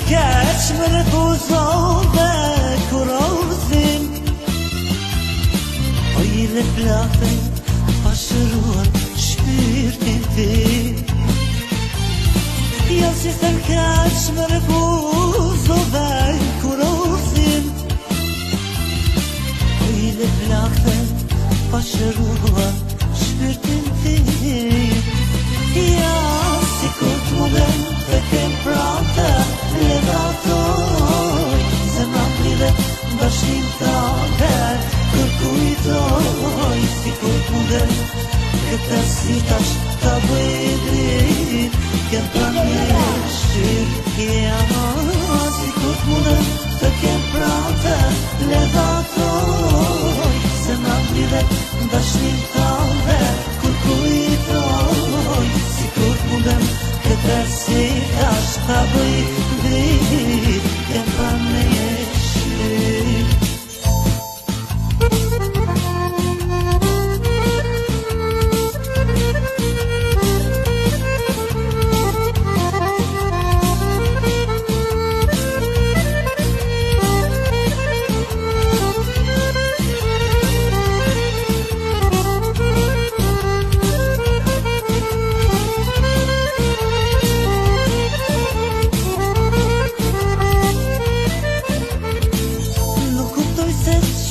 keq më refuzove kurozin. O i dhe plakën pashëruan shpirtin tim. Jo si se keq më refuzove kurozin. O i dhe plakën pashëruan shpirtin tim. Ja, si kur t'mundem të kem prate, le datoj, zemra m'prive bashkim t'ate, kërkujtoj, si kur t'mundem këtë si tash t'a bëjtrit, kem praneshir, ja, si kur t'mundem të kem prate, le datoj, zemra m'prive bashkim t'ate, kërkujtoj, si kur t'mundem këtë si tash t'a bëjtrit, kem praneshir.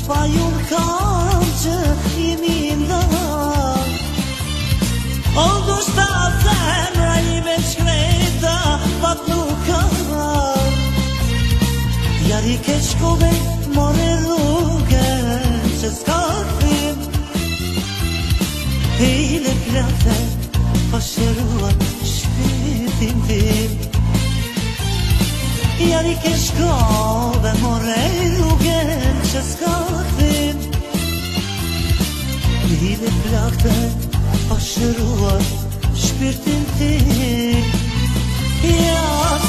Pa ju m'kam që jemi ndan. O do shta zemra ime shkreta, pat nuk kam. Jari ke shkove, more rrugën që s'ka thim. Hejle plate, pashëruan shpirtin tim. Jari ke shkove, more rrugën që s'ka thim. Hile plakte pashëruar shpirtin tim. Ja,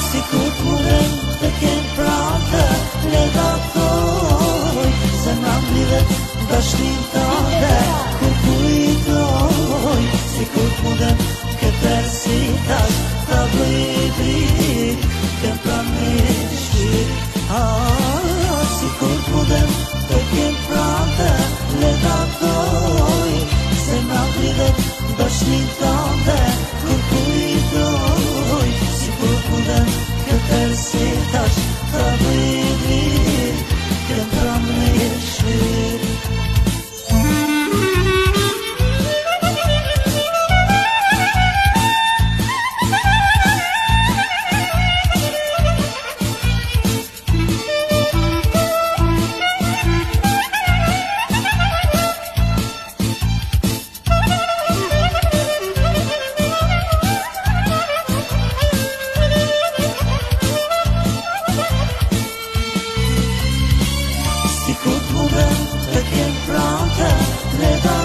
si kur t'mundem të kem prate, le datoj, zemra m'prive bashkim t'ate, kërkujtoj, si kur t'mundem këtë si tash t'a bëjtrit, kem praneshir. Si kur t'mundem të kem prate, le datoj, zemra m'prive bashkim t'ate, kërkujtoj, si kur t'mundem këtë si tash t'a bëjtrit, kem praneshir. Si kur t'mundem të kem prate, le datoj,